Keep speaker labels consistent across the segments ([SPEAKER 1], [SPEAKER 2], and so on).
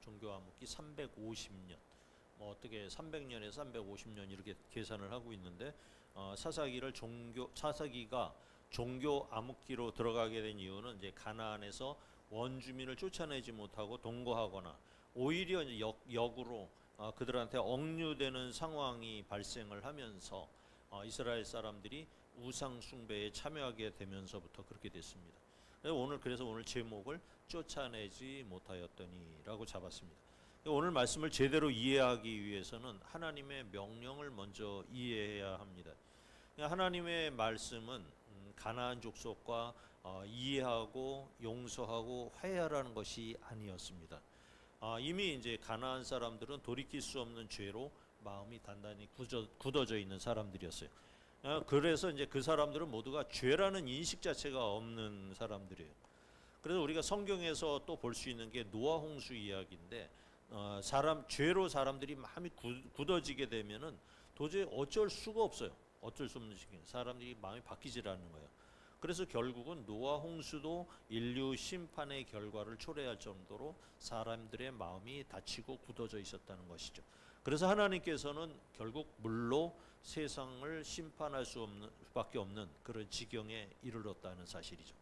[SPEAKER 1] 종교 암흑기 350년. 뭐 어떻게 300년에서 350년 이렇게 계산을 하고 있는데 사사기가 종교 암흑기로 들어가게 된 이유는 이제 가나안에서 원주민을 쫓아내지 못하고 동거하거나 오히려 이제 역으로 그들한테 억류되는 상황이 발생을 하면서 이스라엘 사람들이 우상 숭배에 참여하게 되면서부터 그렇게 됐습니다. 그래서 오늘 제목을 쫓아내지 못하였더니라고 잡았습니다. 오늘 말씀을 제대로 이해하기 위해서는 하나님의 명령을 먼저 이해해야 합니다. 하나님의 말씀은 가나안 족속과 이해하고 용서하고 화해하라는 것이 아니었습니다. 이미 이제 가나안 사람들은 돌이킬 수 없는 죄로 마음이 단단히 굳어져 있는 사람들이었어요. 그래서 이제 그 사람들은 모두가 죄라는 인식 자체가 없는 사람들이에요. 그래서 우리가 성경에서 또 볼 수 있는 게 노아 홍수 이야기인데 죄로 사람들이 마음이 굳어지게 되면은 도저히 어쩔 수가 없어요. 어쩔 수 없는 시기에 사람들이 마음이 바뀌질 않는 거예요. 그래서 결국은 노아 홍수도 인류 심판의 결과를 초래할 정도로 사람들의 마음이 다치고 굳어져 있었다는 것이죠. 그래서 하나님께서는 결국 물로 세상을 심판할 수밖에 없는 그런 지경에 이르렀다는 사실이죠.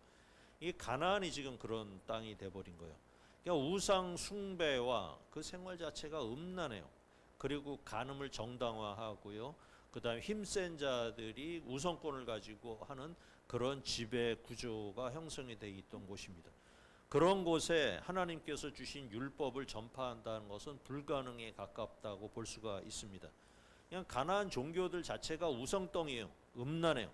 [SPEAKER 1] 이 가나안이 지금 그런 땅이 돼버린 거예요. 그러니까 우상 숭배와 그 생활 자체가 음란해요. 그리고 간음을 정당화하고요. 그 다음에 힘센 자들이 우선권을 가지고 하는 그런 지배 구조가 형성이 되어 있던 곳입니다. 그런 곳에 하나님께서 주신 율법을 전파한다는 것은 불가능에 가깝다고 볼 수가 있습니다. 그냥 가나안 종교들 자체가 우상덩이에요. 음란해요.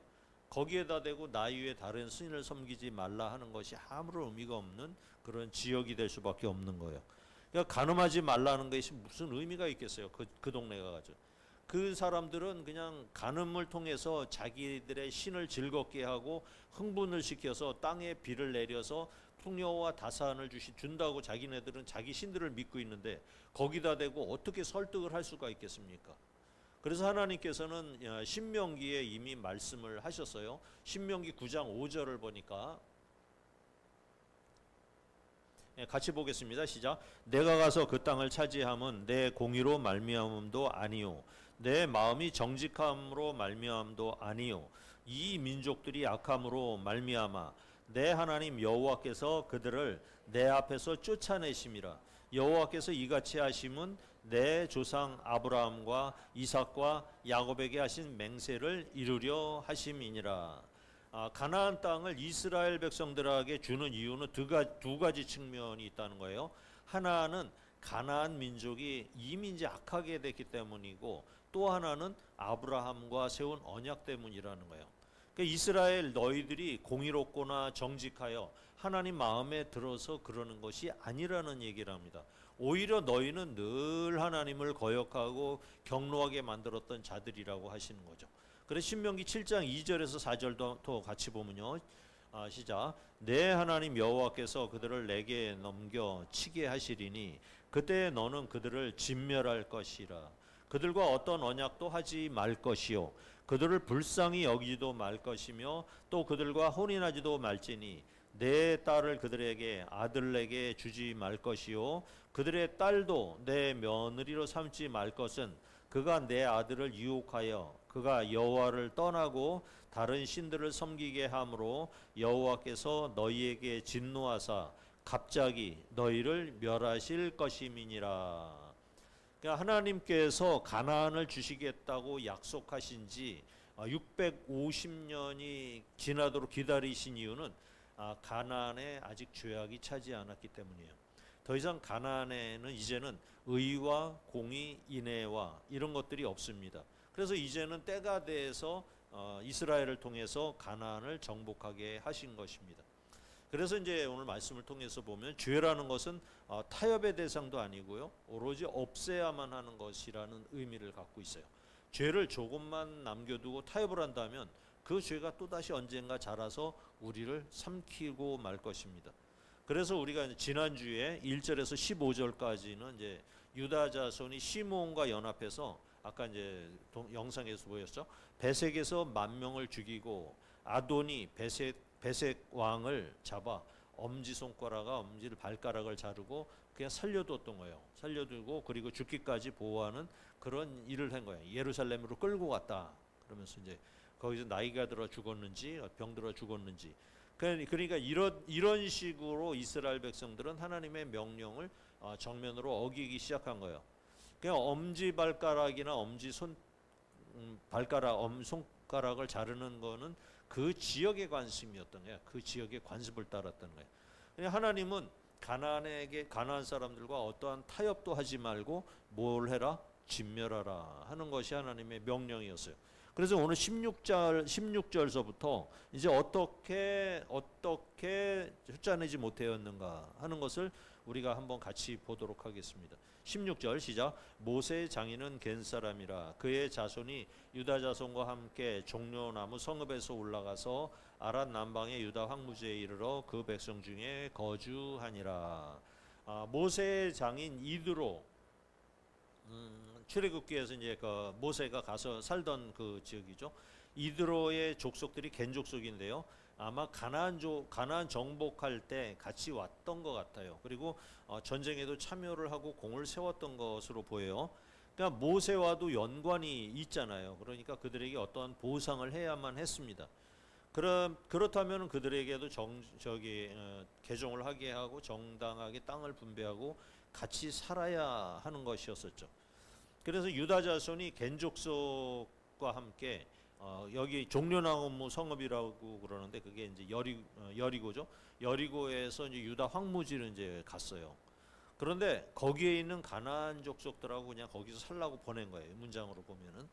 [SPEAKER 1] 거기에다 대고 나 이외에 다른 신을 섬기지 말라 하는 것이 아무런 의미가 없는 그런 지역이 될 수밖에 없는 거예요. 그러니까 간음하지 말라는 것이 무슨 의미가 있겠어요. 그 동네가 가지고. 그 사람들은 그냥 간음을 통해서 자기들의 신을 즐겁게 하고 흥분을 시켜서 땅에 비를 내려서 풍요와 다산을 준다고 자기네들은 자기 신들을 믿고 있는데 거기다 대고 어떻게 설득을 할 수가 있겠습니까? 그래서 하나님께서는 신명기에 이미 말씀을 하셨어요. 신명기 9장 5절을 보니까 같이 보겠습니다. 시작. 내가 가서 그 땅을 차지함은 내 공의로 말미암음도 아니요 내 마음이 정직함으로 말미암음도 아니요 이 민족들이 악함으로 말미암아 내 하나님 여호와께서 그들을 내 앞에서 쫓아내심이라. 여호와께서 이같이 하심은 내 조상 아브라함과 이삭과 야곱에게 하신 맹세를 이루려 하심이니라. 가나안 땅을 이스라엘 백성들에게 주는 이유는 두 가지 측면이 있다는 거예요. 하나는 가나안 민족이 이미 이제 악하게 됐기 때문이고 또 하나는 아브라함과 세운 언약 때문이라는 거예요. 그러니까 이스라엘 너희들이 공의롭거나 정직하여 하나님 마음에 들어서 그러는 것이 아니라는 얘기를 합니다. 오히려 너희는 늘 하나님을 거역하고 경노하게 만들었던 자들이라고 하시는 거죠. 그래서 신명기 7장 2절에서 4절도 같이 보면요. 시작. 내 하나님 여호와께서 그들을 내게 넘겨 치게 하시리니 그때 너는 그들을 진멸할 것이라. 그들과 어떤 언약도 하지 말 것이요 그들을 불쌍히 여기지도 말 것이며 또 그들과 혼인하지도 말지니 내 딸을 그들에게 아들에게 주지 말 것이요 그들의 딸도 내 며느리로 삼지 말 것은 그가 내 아들을 유혹하여 그가 여호와를 떠나고 다른 신들을 섬기게 함으로 여호와께서 너희에게 진노하사 갑자기 너희를 멸하실 것임이니라. 그러니까 하나님께서 가나안을 주시겠다고 약속하신 지 650년이 지나도록 기다리신 이유는 가나안에 아직 죄악이 차지 않았기 때문이에요. 더 이상 가나안에는 이제는 의와 공의, 인애와 이런 것들이 없습니다. 그래서 이제는 때가 돼서 이스라엘을 통해서 가나안을 정복하게 하신 것입니다. 그래서 이제 오늘 말씀을 통해서 보면 죄라는 것은 타협의 대상도 아니고요. 오로지 없애야만 하는 것이라는 의미를 갖고 있어요. 죄를 조금만 남겨두고 타협을 한다면 그 죄가 또다시 언젠가 자라서 우리를 삼키고 말 것입니다. 그래서 우리가 지난주에 1절에서 15절까지는 이제 유다 자손이 시므온과 연합해서 아까 이제 영상에서 보였죠. 베색에서 10,000명을 죽이고 아돈이 베색 왕을 잡아 엄지손가락과 발가락을 자르고 그냥 살려두었던 거예요. 살려두고 그리고 죽기까지 보호하는 그런 일을 한 거예요. 예루살렘으로 끌고 갔다. 그러면서 이제 거기서 나이가 들어 죽었는지 병들어 죽었는지, 그러니까 이런 식으로 이스라엘 백성들은 하나님의 명령을 정면으로 어기기 시작한 거예요. 그냥 엄지발가락이나 엄손가락을 자르는 거는 그 지역의 관심이었던 거예요. 그 지역의 관습을 따랐던 거예요. 그냥 하나님은 가나안 사람들과 어떠한 타협도 하지 말고 뭘 해라? 진멸하라 하는 것이 하나님의 명령이었어요. 그래서 오늘 16절서부터 이제 어떻게 쫓아내지 못하였는가 하는 것을 우리가 한번 같이 보도록 하겠습니다. 16절 시작. 모세의 장인은 겐 사람이라 그의 자손이 유다 자손과 함께 종려나무 성읍에서 올라가서 아랏 남방의 유다 황무지에 이르러 그 백성 중에 거주하니라. 모세의 장인 이드로, 출애굽기에서 이제 그 모세가 가서 살던 그 지역이죠. 이드로의 족속들이 겐 족속인데요. 아마 가나안 정복할 때 같이 왔던 것 같아요. 그리고 전쟁에도 참여를 하고 공을 세웠던 것으로 보여요. 그러니까 모세와도 연관이 있잖아요. 그러니까 그들에게 어떠한 보상을 해야만 했습니다. 그렇다면 그들에게도 개종을 하게 하고 정당하게 땅을 분배하고 같이 살아야 하는 것이었었죠. 그래서 유다 자손이 겐 족속과 함께 여기 종려나무 성읍이라고 그러는데 그게 이제 여리고죠. 여리고에서 이제 유다 황무지를 이제 갔어요. 그런데 거기에 있는 가나안 족속들하고 그냥 거기서 살라고 보낸 거예요. 문장으로 보면은.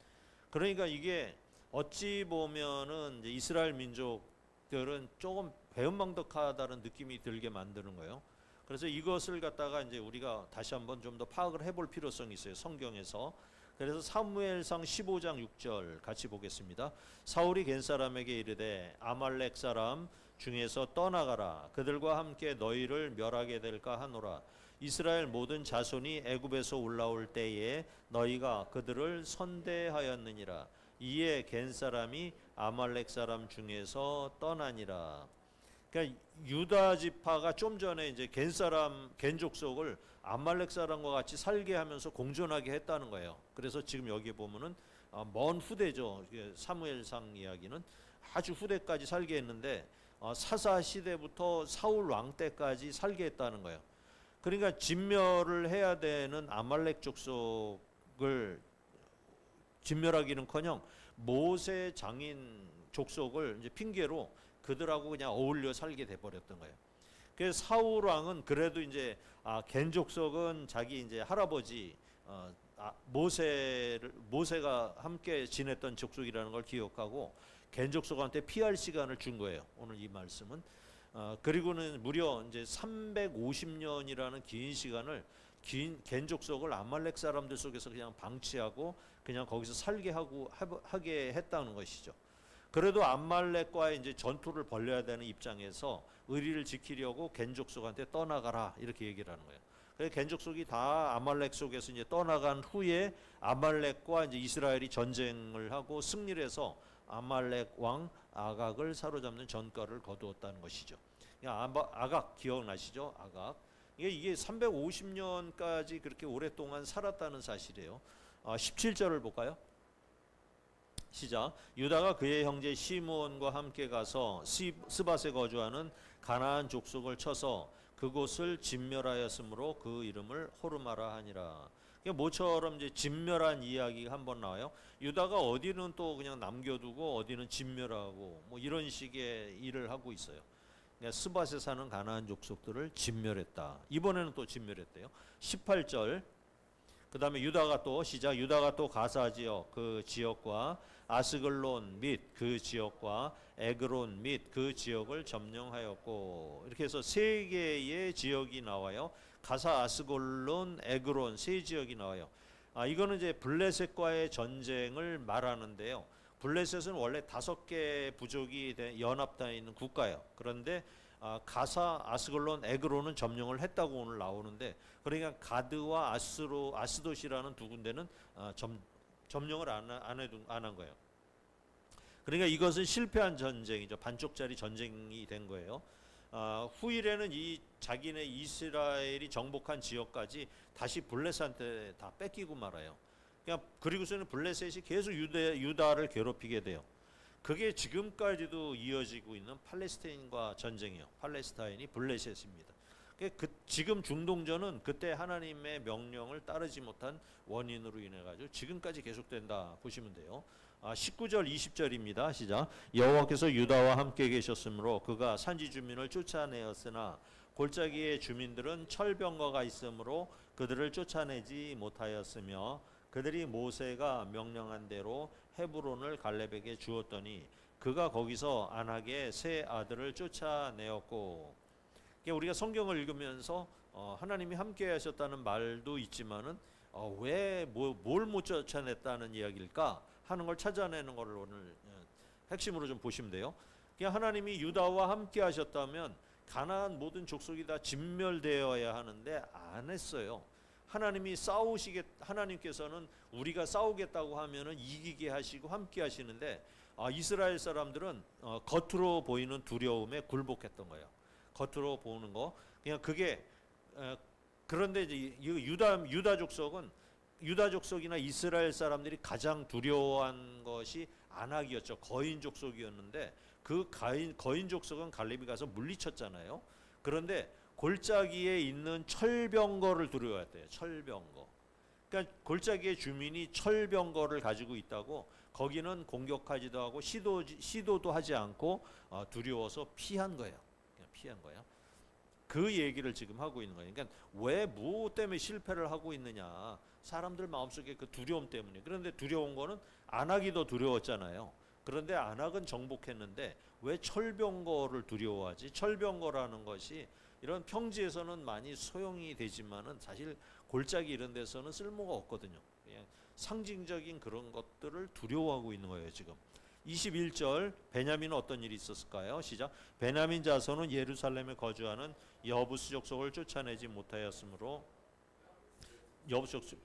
[SPEAKER 1] 그러니까 이게 어찌 보면은 이제 이스라엘 민족들은 조금 배은망덕하다는 느낌이 들게 만드는 거예요. 그래서 이것을 갖다가 이제 우리가 다시 한번 좀 더 파악을 해볼 필요성이 있어요. 성경에서. 그래서 사무엘상 15장 6절 같이 보겠습니다. 사울이 겐 사람에게 이르되 아말렉 사람 중에서 떠나가라. 그들과 함께 너희를 멸하게 될까 하노라. 이스라엘 모든 자손이 애굽에서 올라올 때에 너희가 그들을 선대하였느니라. 이에 겐 사람이 아말렉 사람 중에서 떠나니라. 그러니까 유다 지파가 좀 전에 이제 겐 족속을 아말렉 사람과 같이 살게 하면서 공존하게 했다는 거예요. 그래서 지금 여기 보면은 먼 후대죠. 사무엘상 이야기는 아주 후대까지 살게 했는데 사사 시대부터 사울 왕 때까지 살게 했다는 거예요. 그러니까 진멸을 해야 되는 아말렉 족속을 진멸하기는커녕 모세 장인 족속을 이제 핑계로 그들하고 그냥 어울려 살게 돼 버렸던 거예요. 그래서 사울 왕은 그래도 이제 겐 족속은 자기 이제 할아버지 모세가 함께 지냈던 족속이라는 걸 기억하고 겐 족속한테 피할 시간을 준 거예요. 오늘 이 말씀은. 그리고는 무려 이제 350년이라는 긴 시간을 겐 족속을 아말렉 사람들 속에서 그냥 방치하고 그냥 거기서 살게 하게 했다는 것이죠. 그래도 아말렉과 이제 전투를 벌여야 되는 입장에서 의리를 지키려고 겐 족속한테 떠나가라 이렇게 얘기를 하는 거예요. 그래서 겐 족속이 다 아말렉 속에서 이제 떠나간 후에 아말렉과 이제 이스라엘이 전쟁을 하고 승리를 해서 아말렉 왕 아각을 사로잡는 전과를 거두었다는 것이죠. 아각 기억나시죠? 아각. 이게 350년까지 그렇게 오랫동안 살았다는 사실이에요. 17절을 볼까요? 시작. 유다가 그의 형제 시므온과 함께 가서 스밧에 거주하는 가나안 족속을 쳐서 그곳을 진멸하였으므로 그 이름을 호르마라 하니라. 모처럼 이제 진멸한 이야기가 한번 나와요. 유다가 어디는 또 그냥 남겨두고 어디는 진멸하고 뭐 이런 식의 일을 하고 있어요. 그러니까 스밧에 사는 가나안 족속들을 진멸했다. 이번에는 또 진멸했대요. 18절. 그 다음에 유다가 또 가사 지역 그 지역과 아스글론 및 그 지역과 에그론 및 그 지역을 점령하였고, 이렇게 해서 세 개의 지역이 나와요. 가사, 아스글론, 에그론 세 지역이 나와요. 이거는 이제 블레셋과의 전쟁을 말하는데요. 블레셋은 원래 5개 부족이 연합되어 있는 국가예요. 그런데 가사, 아스글론, 에그론은 점령을 했다고 오늘 나오는데, 그러니까 가드와 아스돗이라는 두 군데는 점령을 안 한 거예요. 그러니까 이것은 실패한 전쟁이죠. 반쪽짜리 전쟁이 된 거예요. 후일에는 이 자기네 이스라엘이 정복한 지역까지 다시 블레셋한테 다 뺏기고 말아요. 그리고서는 블레셋이 계속 유다를 괴롭히게 돼요. 그게 지금까지도 이어지고 있는 팔레스타인과 전쟁이에요. 팔레스타인이 블레셋입니다. 지금 중동전은 그때 하나님의 명령을 따르지 못한 원인으로 인해 가지고 지금까지 계속된다 보시면 돼요. 19절 20절입니다. 시작. 여호와께서 유다와 함께 계셨으므로 그가 산지 주민을 쫓아내었으나 골짜기의 주민들은 철병거가 있으므로 그들을 쫓아내지 못하였으며 그들이 모세가 명령한 대로 헤브론을 갈렙에게 주었더니 그가 거기서 안악의 세 아들을 쫓아내었고. 우리가 성경을 읽으면서 하나님이 함께 하셨다는 말도 있지만은 왜 뭘 못 쫓아냈다는 이야기일까 하는 걸 찾아내는 것을 오늘 핵심으로 좀 보시면 돼요. 하나님이 유다와 함께 하셨다면 가나안 모든 족속이 다 진멸되어야 하는데 안 했어요. 하나님께서는 우리가 싸우겠다고 하면은 이기게 하시고 함께 하시는데 이스라엘 사람들은 겉으로 보이는 두려움에 굴복했던 거예요. 겉으로 보는 거. 그냥 그게 그런데 이제 유다 족속이나 이스라엘 사람들이 가장 두려워한 것이 안악이었죠. 거인 족속이었는데 그 거인 족속은 갈렙이 가서 물리쳤잖아요. 그런데 골짜기에 있는 철병거를 두려워했대요. 철병거. 그러니까 골짜기의 주민이 철병거를 가지고 있다고 거기는 공격하지도 하고 시도도 하지 않고 두려워서 피한 거예요. 그냥 피한 거예요. 그 얘기를 지금 하고 있는 거예요. 그러니까 왜 뭐 때문에 실패를 하고 있느냐. 사람들 마음속에 그 두려움 때문에. 그런데 두려운 거는 안악이 더 두려웠잖아요. 그런데 안악은 정복했는데 왜 철병거를 두려워하지? 철병거라는 것이 이런 평지에서는 많이 소용이 되지만은 사실 골짜기 이런 데서는 쓸모가 없거든요. 그냥 상징적인 그런 것들을 두려워하고 있는 거예요, 지금. 21절 베냐민은 어떤 일이 있었을까요? 시작. 베냐민 자손은 예루살렘에 거주하는 여부스 족속을 쫓아내지 못하였으므로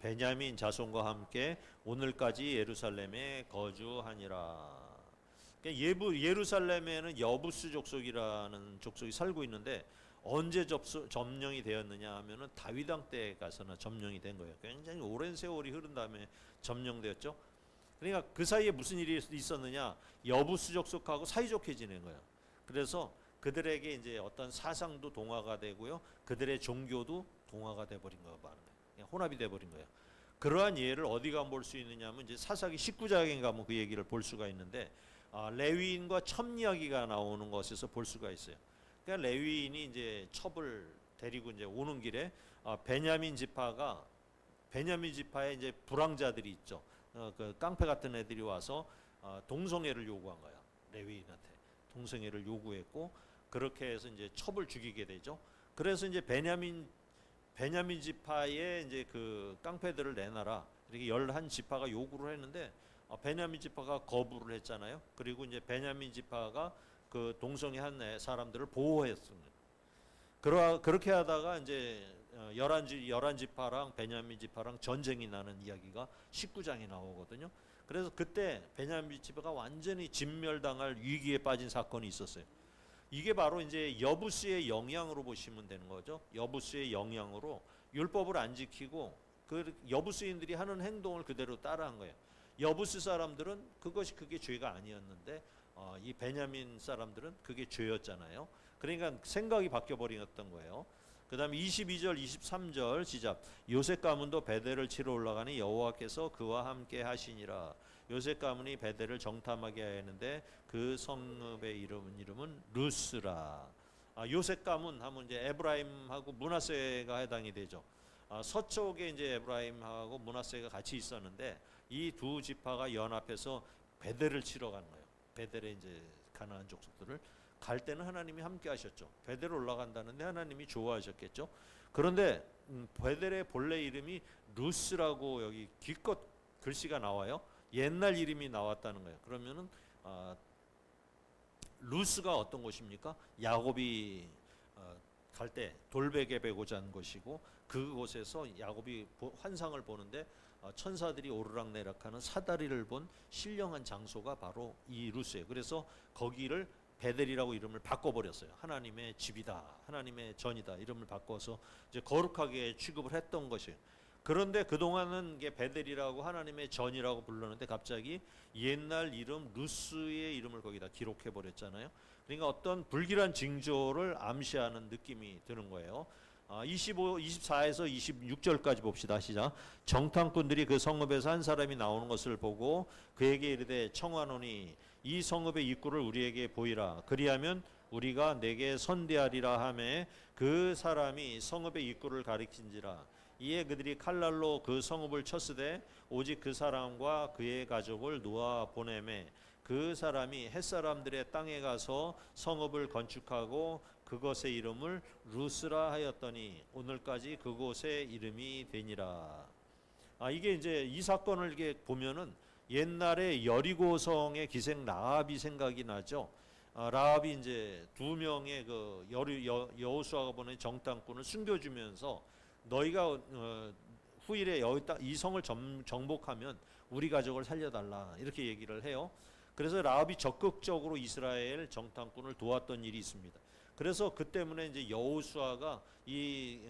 [SPEAKER 1] 베냐민 자손과 함께 오늘까지 예루살렘에 거주하니라. 예루살렘에는 여부스 족속이라는 족속이 살고 있는데 언제 점령이 되었느냐 하면은 다윗 왕 때 가서나 점령이 된 거예요. 굉장히 오랜 세월이 흐른 다음에 점령되었죠. 그러니까 그 사이에 무슨 일이 있었느냐? 여부스 족속하고 사이좋게 지낸 거예요. 그래서 그들에게 이제 어떤 사상도 동화가 되고요, 그들의 종교도 동화가 돼버린 거예요. 그냥 혼합이 돼버린 거예요. 그러한 예를 어디 가면 볼 수 있느냐면 이제 사사기 19장에 가면 그 얘기를 볼 수가 있는데 레위인과 첩 이야기가 나오는 것에서 볼 수가 있어요. 그러니까 레위인이 이제 첩을 데리고 이제 오는 길에 베냐민 지파에 이제 불황자들이 있죠. 그 깡패 같은 애들이 와서 동성애를 요구한 거야. 레위인한테 동성애를 요구했고 그렇게 해서 이제 첩을 죽이게 되죠. 그래서 이제 베냐민 지파에 이제 그 깡패들을 내놔라. 이렇게 11지파가 요구를 했는데 베냐민 지파가 거부를 했잖아요. 그리고 이제 베냐민 지파가 그 동성애한 사람들을 보호했습니다. 그렇게 하다가 이제 11지파랑 베냐민 지파랑 전쟁이 나는 이야기가 19장에 나오거든요. 그래서 그때 베냐민 지파가 완전히 진멸당할 위기에 빠진 사건이 있었어요. 이게 바로 이제 여부스의 영향으로 보시면 되는 거죠. 여부스의 영향으로 율법을 안 지키고 그 여부스인들이 하는 행동을 그대로 따라한 거예요. 여부스 사람들은 그게 죄가 아니었는데 이 베냐민 사람들은 그게 죄였잖아요. 그러니까 생각이 바뀌어버렸던 거예요. 그 다음에 22절 23절 시작. 요셉 가문도 베델을 치러 올라가니 여호와께서 그와 함께 하시니라. 요셉 가문이 베델을 정탐하게 하였는데 그 성읍의 이름은 루스라. 요셉 가문 하면 이제 에브라임하고 므낫세가 해당이 되죠. 서쪽에 이제 에브라임하고 므낫세가 같이 있었는데 이 두 지파가 연합해서 베델을 치러 가는 거예요. 베델에 이제 가나안 족속들을 갈 때는 하나님이 함께 하셨죠. 베델 올라간다는데 하나님이 좋아하셨겠죠. 그런데 베델의 본래 이름이 루스라고 여기 기껏 글씨가 나와요. 옛날 이름이 나왔다는 거예요. 그러면은 루스가 어떤 곳입니까? 야곱이 갈 때 돌베개 베고 잔 곳이고 그곳에서 야곱이 환상을 보는데 천사들이 오르락내락하는 사다리를 본 신령한 장소가 바로 이 루스예요. 그래서 거기를 베델이라고 이름을 바꿔버렸어요. 하나님의 집이다, 하나님의 전이다 이름을 바꿔서 이제 거룩하게 취급을 했던 것이에요. 그런데 그동안은 이게 베델이라고 하나님의 전이라고 불렀는데 갑자기 옛날 이름 루스의 이름을 거기다 기록해 버렸잖아요. 그러니까 어떤 불길한 징조를 암시하는 느낌이 드는 거예요. 24에서 26절까지 봅시다. 시작. 정탐꾼들이 그 성읍에서 한 사람이 나오는 것을 보고 그에게 이르되 청하노니 이 성읍의 입구를 우리에게 보이라. 그리하면 우리가 내게 선대하리라 하매 그 사람이 성읍의 입구를 가리킨지라. 이에 그들이 칼날로 그 성읍을 쳤으되 오직 그 사람과 그의 가족을 놓아 보내매 그 사람이 햇사람들의 땅에 가서 성읍을 건축하고 그것의 이름을 루스라 하였더니 오늘까지 그곳의 이름이 되니라. 이게 이제 이 사건을 이렇게 보면은 옛날에 여리고성의 기생 라합이 생각이 나죠. 라합이 이제 두 명의 그 여호수아가 보낸 정탐꾼을 숨겨주면서 너희가 후일에 이 성을 정복하면 우리 가족을 살려달라 이렇게 얘기를 해요. 그래서 라합이 적극적으로 이스라엘 정탐꾼을 도왔던 일이 있습니다. 그래서 그 때문에 이제 여호수아가 이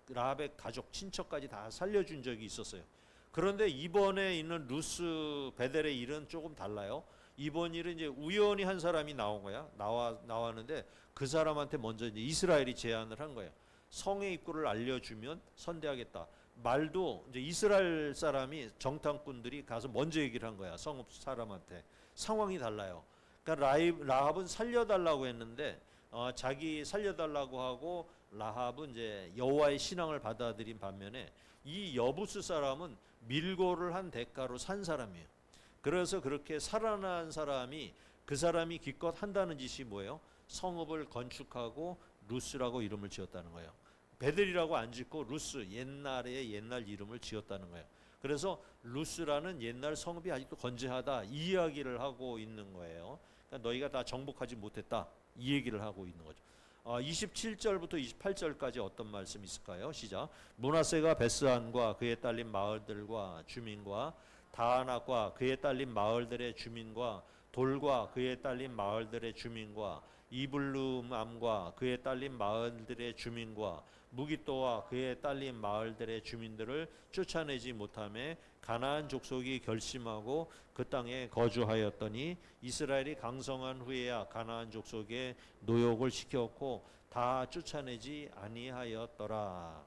[SPEAKER 1] 라합의 가족 친척까지 다 살려준 적이 있었어요. 그런데 이번에 있는 루스 베델의 일은 조금 달라요. 이번 일은 이제 우연히 한 사람이 나온 거야. 나왔는데 그 사람한테 먼저 이제 이스라엘이 제안을 한 거예요. 성의 입구를 알려주면 선대하겠다. 말도 이제 이스라엘 사람이 정탐꾼들이 가서 먼저 얘기를 한 거야. 성읍 사람한테. 상황이 달라요. 그러니까 라합은 살려달라고 했는데 자기 살려달라고 하고 라합은 이제 여호와의 신앙을 받아들인 반면에 이 여부스 사람은 밀고를 한 대가로 산 사람이에요. 그래서 그렇게 살아난 사람이 그 사람이 기껏 한다는 짓이 뭐예요? 성읍을 건축하고 루스라고 이름을 지었다는 거예요. 베델이라고 안 짓고 루스 옛날에 옛날 이름을 지었다는 거예요. 그래서 루스라는 옛날 성읍이 아직도 건재하다 이 이야기를 하고 있는 거예요. 그러니까 너희가 다 정복하지 못했다 이 얘기를 하고 있는 거죠. 27절부터 28절까지 어떤 말씀이 있을까요? 시작. 므낫세가 베스안과 그에 딸린 마을들과 주민과 다아낙과 그에 딸린 마을들의 주민과 돌과 그에 딸린 마을들의 주민과 이블루암과 그에 딸린 마을들의 주민과 무기또와 그에 딸린 마을들의 주민들을 쫓아내지 못하며 가나안 족속이 결심하고 그 땅에 거주하였더니 이스라엘이 강성한 후에야 가나안 족속에 노역을 시켰고 다 쫓아내지 아니하였더라.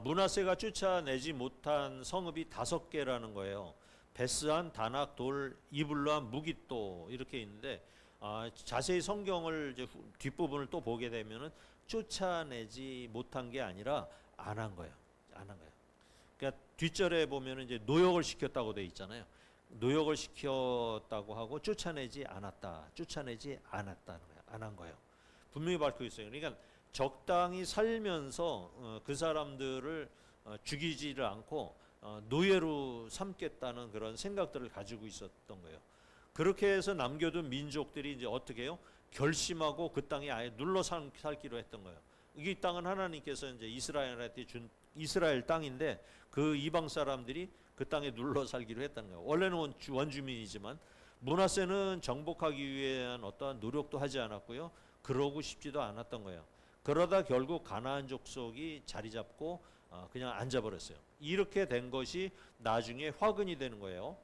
[SPEAKER 1] 므낫세가 쫓아내지 못한 성읍이 5개라는 거예요. 베스안, 다낙, 돌, 이블루암, 무기또 이렇게 있는데 자세히 성경을 이제 뒷부분을 또 보게 되면은 쫓아내지 못한 게 아니라 안 한 거예요. 안 한 거예요. 그러니까 뒷절에 보면은 이제 노역을 시켰다고 돼 있잖아요. 노역을 시켰다고 하고 쫓아내지 않았다. 쫓아내지 않았다는 거예요. 안 한 거예요. 분명히 밝혀 있어요. 그러니까 적당히 살면서 그 사람들을 죽이지를 않고 노예로 삼겠다는 그런 생각들을 가지고 있었던 거예요. 그렇게 해서 남겨둔 민족들이 이제 어떻게 해요? 결심하고 그 땅에 아예 눌러 살기로 했던 거예요. 이 땅은 하나님께서 이제 이스라엘한테 준 이스라엘 땅인데 그 이방 사람들이 그 땅에 눌러 살기로 했다는 거예요. 원래는 원주민이지만 므낫세는 정복하기 위한 어떠한 노력도 하지 않았고요. 그러고 싶지도 않았던 거예요. 그러다 결국 가나안 족속이 자리 잡고 그냥 앉아버렸어요. 이렇게 된 것이 나중에 화근이 되는 거예요.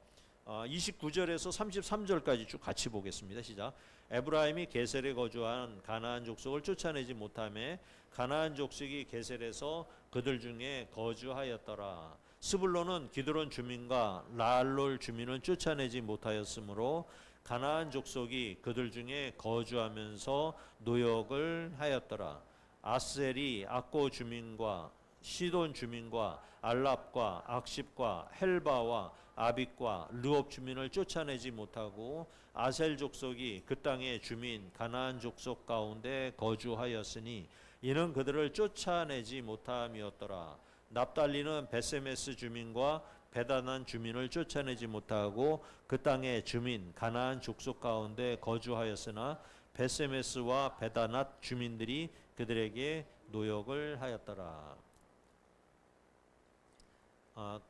[SPEAKER 1] 29절에서 33절까지 쭉 같이 보겠습니다. 시작. 에브라임이 게셀에 거주한 가나안 족속을 쫓아내지 못하며 가나안 족속이 게셀에서 그들 중에 거주하였더라. 스불론은 기드론 주민과 라알롤 주민을 쫓아내지 못하였으므로 가나안 족속이 그들 중에 거주하면서 노역을 하였더라. 아셀이 악고 주민과 시돈 주민과 알랍과 악십과 헬바와 아빅과 르옵 주민을 쫓아내지 못하고 아셀 족속이 그 땅의 주민 가나안 족속 가운데 거주하였으니 이는 그들을 쫓아내지 못함이었더라. 납달리는 베세메스 주민과 베다난 주민을 쫓아내지 못하고 그 땅의 주민 가나안 족속 가운데 거주하였으나 베세메스와 베다낫 주민들이 그들에게 노역을 하였더라.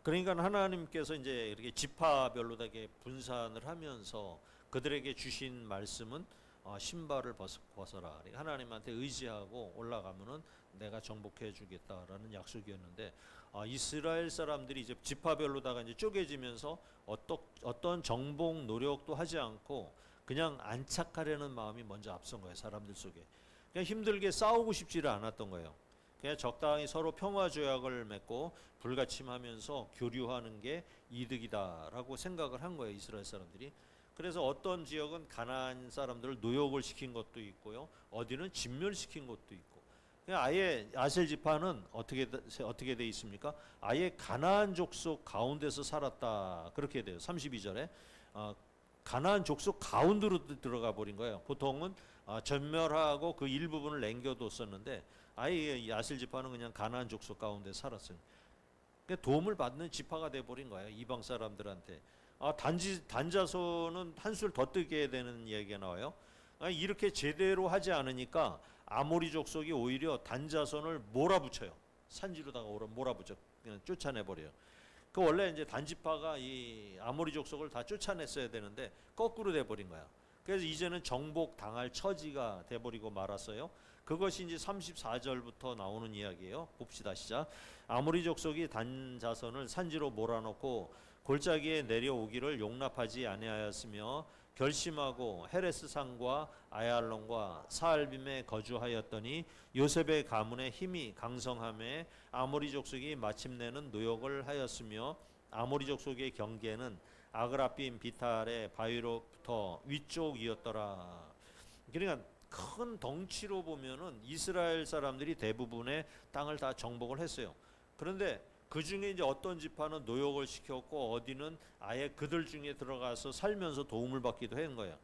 [SPEAKER 1] 그러니까 하나님께서 이제 이렇게 지파별로 되게 분산을 하면서 그들에게 주신 말씀은 신발을 벗어라. 그러니까 하나님한테 의지하고 올라가면은 내가 정복해 주겠다라는 약속이었는데, 이스라엘 사람들이 이제 지파별로다가 이제 쪼개지면서 어떤 정복 노력도 하지 않고 그냥 안착하려는 마음이 먼저 앞선 거예요. 사람들 속에. 그냥 힘들게 싸우고 싶지를 않았던 거예요. 그냥 적당히 서로 평화 조약을 맺고 불가침하면서 교류하는 게 이득이다라고 생각을 한 거예요. 이스라엘 사람들이. 그래서 어떤 지역은 가나안 사람들을 노역을 시킨 것도 있고요. 어디는 진멸시킨 것도 있고. 그냥 아예 아셀 지파는 어떻게 돼 있습니까? 아예 가나안 족속 가운데서 살았다. 그렇게 돼요. 32절에. 가나안 족속 가운데로 들어가 버린 거예요. 보통은 전멸하고 그 일부분을 남겨뒀었는데 아예 아셀 지파는 그냥 가나안 족속 가운데 살았어요. 그러니까 도움을 받는 지파가 돼 버린 거예요. 이방 사람들한테. 단자손은 한술 더 뜨게 되는 얘기가 나와요. 이렇게 제대로 하지 않으니까 아모리 족속이 오히려 단자손을 몰아붙여요. 산지로다가 몰아붙여 그냥 쫓아내버려요. 그 원래 이제 단지파가 이 아모리 족속을 다 쫓아냈어야 되는데 거꾸로 돼버린 거야. 그래서 이제는 정복 당할 처지가 돼버리고 말았어요. 그것이 이제 34절부터 나오는 이야기예요. 봅시다. 시작. 아모리 족속이 단자손을 산지로 몰아넣고 골짜기에 내려오기를 용납하지 아니하였으며 결심하고 헤레스 산과 아얄론과 사알빔에 거주하였더니 요셉의 가문의 힘이 강성함에 아모리 족속이 마침내는 노역을 하였으며 아모리 족속의 경계는 아그라빔 비탈의 바위로부터 위쪽이었더라. 그러니까 큰 덩치로 보면은 이스라엘 사람들이 대부분의 땅을 다 정복을 했어요. 그런데 그 중에 이제 어떤 지파는 노역을 시켰고 어디는 아예 그들 중에 들어가서 살면서 도움을 받기도 한 거예요.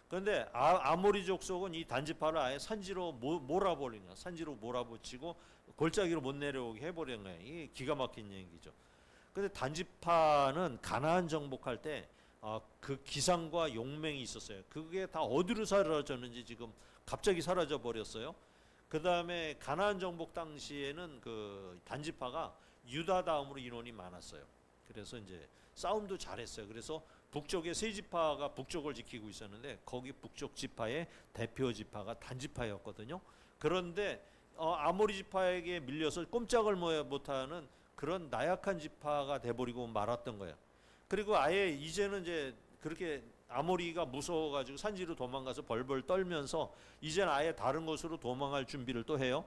[SPEAKER 1] 그런데 아모리 족속은 이 단지파를 아예 산지로 몰아버린 거야. 산지로 몰아붙이고 골짜기로 못 내려오게 해버린 거예요. 이게 기가 막힌 얘기죠. 그런데 단지파는 가나안 정복할 때 그 기상과 용맹이 있었어요. 그게 다 어디로 사라졌는지 지금 갑자기 사라져 버렸어요. 그 다음에 가나안 정복 당시에는 그 단지파가 유다 다음으로 인원이 많았어요. 그래서 이제 싸움도 잘했어요. 그래서 북쪽의 세 지파가 북쪽을 지키고 있었는데 거기 북쪽 지파의 대표 지파가 단지파였거든요. 그런데 아모리 지파에게 밀려서 꼼짝을 못하는 그런 나약한 지파가 돼버리고 말았던 거예요. 그리고 아예 이제는 이제 그렇게 아모리가 무서워가지고 산지로 도망가서 벌벌 떨면서 이제는 아예 다른 곳으로 도망할 준비를 또 해요.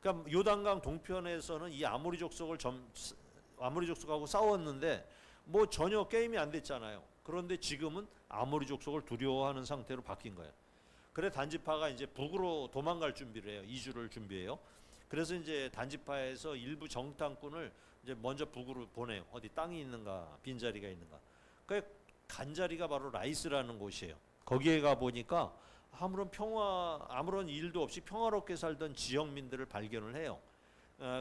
[SPEAKER 1] 그러니까 요단강 동편에서는 이 아모리 족속하고 싸웠는데 뭐 전혀 게임이 안 됐잖아요. 그런데 지금은 아모리 족속을 두려워하는 상태로 바뀐 거예요. 그래 단지파가 이제 북으로 도망갈 준비를 해요. 이주를 준비해요. 그래서 이제 단지파에서 일부 정탐꾼을 이제 먼저 북으로 보내요. 어디 땅이 있는가, 빈자리가 있는가. 그 간 자리가 바로 라이스라는 곳이에요. 거기에 가 보니까 아무런 일도 없이 평화롭게 살던 지역민들을 발견을 해요.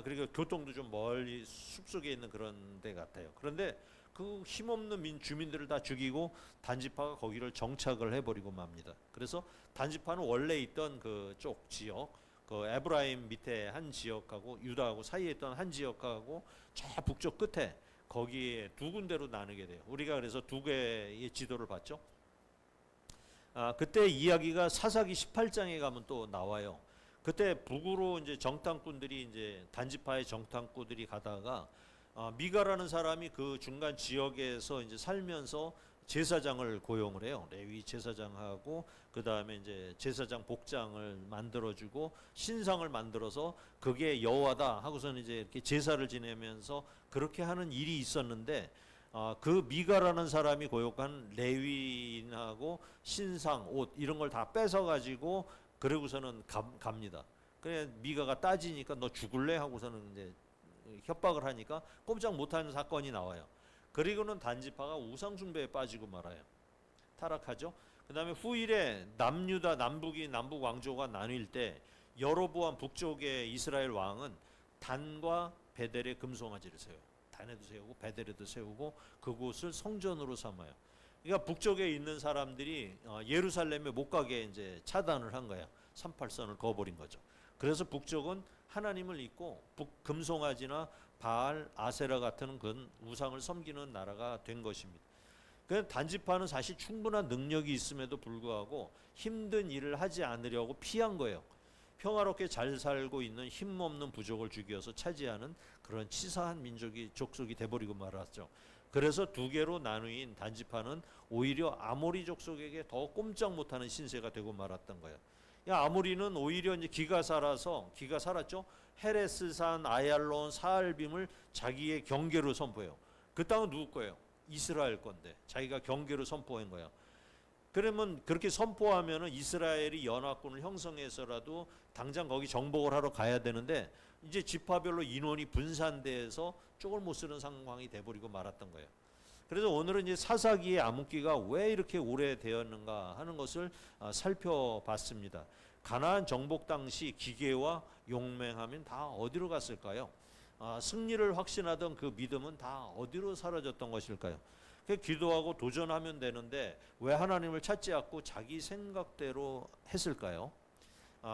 [SPEAKER 1] 그리고 교통도 좀 멀리 숲속에 있는 그런 데 같아요. 그런데 그 힘없는 주민들을 다 죽이고 단지파가 거기를 정착을 해버리고 맙니다. 그래서 단지파는 원래 있던 그쪽 지역, 그 에브라임 밑에 한 지역하고 유다하고 사이에 있던 한 지역하고 저 북쪽 끝에 거기에 두 군데로 나누게 돼요. 우리가 그래서 두 개의 지도를 봤죠. 그때 이야기가 사사기 18장에 가면 또 나와요. 그때 북으로 이제 정탐꾼들이 이제 단지파의 정탐꾼들이 가다가 미가라는 사람이 그 중간 지역에서 이제 살면서 제사장을 고용을 해요. 레위 제사장하고 그 다음에 이제 제사장 복장을 만들어주고 신상을 만들어서 그게 여호와다 하고서는 이제 이렇게 제사를 지내면서 그렇게 하는 일이 있었는데 그 미가라는 사람이 고용한 레위인하고 신상, 옷 이런 걸 다 뺏어가지고 그러고서는 갑니다. 그래 미가가 따지니까 너 죽을래 하고서는 이제 협박을 하니까 꼼짝 못하는 사건이 나와요. 그리고는 단지파가 우상숭배에 빠지고 말아요. 타락하죠. 그 다음에 후일에 남유다 남북 왕조가 나뉠 때 여로보암 북쪽의 이스라엘 왕은 단과 베델에 금송아지를 세워요. 단에도 세우고 베델에도 세우고 그곳을 성전으로 삼아요. 그러니까 북쪽에 있는 사람들이 예루살렘에 못 가게 이제 차단을 한 거예요. 38선을 그어버린 거죠. 그래서 북쪽은 하나님을 잊고 금송아지나 바알, 아세라 같은 그 우상을 섬기는 나라가 된 것입니다. 그 단지파는 사실 충분한 능력이 있음에도 불구하고 힘든 일을 하지 않으려고 피한 거예요. 평화롭게 잘 살고 있는 힘없는 부족을 죽여서 차지하는 그런 치사한 민족이 족속이 돼버리고 말았죠. 그래서 두 개로 나누인 단지파는 오히려 아모리 족속에게 더 꼼짝 못하는 신세가 되고 말았던 거예요. 아모리는 오히려 이제 기가 살았죠. 헤레스산, 아얄론, 사알빔을 자기의 경계로 선포해요. 그 땅은 누구 거예요? 이스라엘 건데 자기가 경계로 선포한 거야. 그러면 그렇게 선포하면은 이스라엘이 연합군을 형성해서라도 당장 거기 정복을 하러 가야 되는데 이제 지파별로 인원이 분산돼서 쪽을 못 쓰는 상황이 돼버리고 말았던 거예요. 그래서 오늘은 이제 사사기의 암흑기가 왜 이렇게 오래되었는가 하는 것을 살펴봤습니다. 가나안 정복 당시 기계와 용맹하면 다 어디로 갔을까요? 승리를 확신하던 그 믿음은 다 어디로 사라졌던 것일까요? 기도하고 도전하면 되는데 왜 하나님을 찾지 않고 자기 생각대로 했을까요?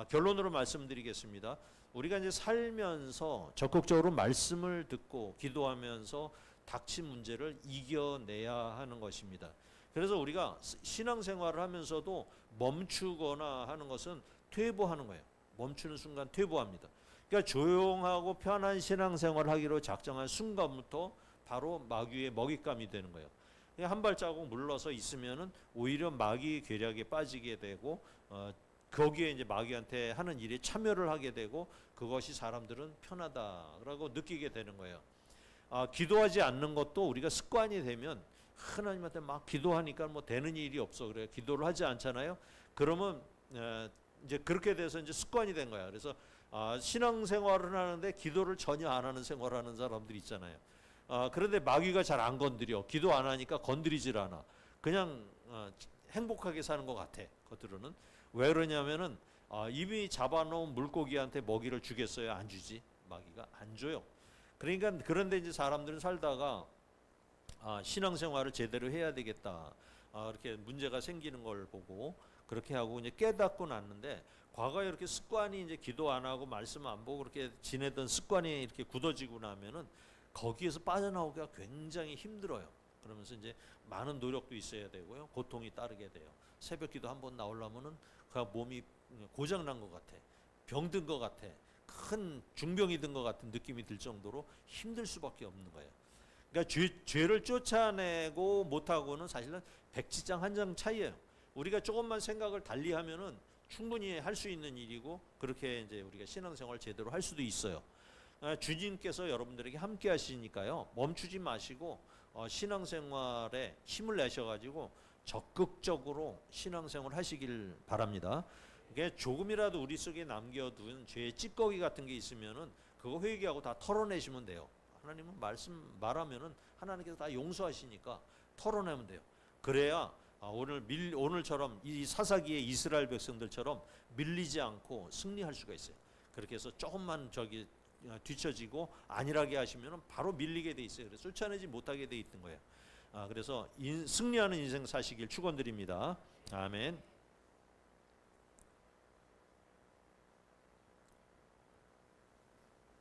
[SPEAKER 1] 결론으로 말씀드리겠습니다. 우리가 이제 살면서 적극적으로 말씀을 듣고 기도하면서 닥친 문제를 이겨내야 하는 것입니다. 그래서 우리가 신앙생활을 하면서도 멈추거나 하는 것은 퇴보하는 거예요. 멈추는 순간 퇴보합니다. 그러니까 조용하고 편한 신앙생활을 하기로 작정한 순간부터 바로 마귀의 먹잇감이 되는 거예요. 한 발자국 물러서 있으면은 오히려 마귀 괴력에 빠지게 되고 거기에 이제 마귀한테 하는 일에 참여를 하게 되고 그것이 사람들은 편하다라고 느끼게 되는 거예요. 기도하지 않는 것도 우리가 습관이 되면 하나님한테 막 기도하니까 뭐 되는 일이 없어 그래요. 기도를 하지 않잖아요. 그러면 이제 그렇게 돼서 이제 습관이 된 거야. 그래서 신앙생활을 하는데 기도를 전혀 안 하는 생활하는 사람들 있잖아요. 그런데 마귀가 잘 안 건드려. 기도 안 하니까 건드리질 않아. 그냥 행복하게 사는 것 같아. 겉으로는. 왜 그러냐면은 이미 잡아놓은 물고기한테 먹이를 주겠어요? 안 주지. 마귀가 안 줘요. 그러니까 그런데 이제 사람들은 살다가 신앙생활을 제대로 해야 되겠다. 이렇게 문제가 생기는 걸 보고 그렇게 하고 이제 깨닫고 났는데 과거에 이렇게 습관이 이제 기도 안 하고 말씀 안 보고 그렇게 지내던 습관이 이렇게 굳어지고 나면은 거기에서 빠져나오기가 굉장히 힘들어요. 그러면서 이제 많은 노력도 있어야 되고요. 고통이 따르게 돼요. 새벽기도 한번 나오려면은 그 몸이 고장 난 것 같아. 병든 것 같아. 큰 중병이 든 것 같은 느낌이 들 정도로 힘들 수밖에 없는 거예요. 그러니까 죄를 쫓아내고 못하고는 사실은 백지장 한 장 차이예요. 우리가 조금만 생각을 달리하면은 충분히 할 수 있는 일이고 그렇게 이제 우리가 신앙생활 제대로 할 수도 있어요. 주님께서 여러분들에게 함께 하시니까요. 멈추지 마시고 신앙생활에 힘을 내셔가지고 적극적으로 신앙생활 하시길 바랍니다. 이게 조금이라도 우리 속에 남겨둔 죄의 찌꺼기 같은 게 있으면은 그거 회개하고 다 털어내시면 돼요. 하나님은 말하면은 하나님께서 다 용서하시니까 털어내면 돼요. 그래야 오늘처럼 이 사사기의 이스라엘 백성들처럼 밀리지 않고 승리할 수가 있어요. 그렇게 해서 조금만 뒤처지고 안일하게 하시면 바로 밀리게 돼 있어요. 그래서 쫓아내지 못하게 돼 있는 거예요. 그래서 승리하는 인생 사시길 축원드립니다. 아멘.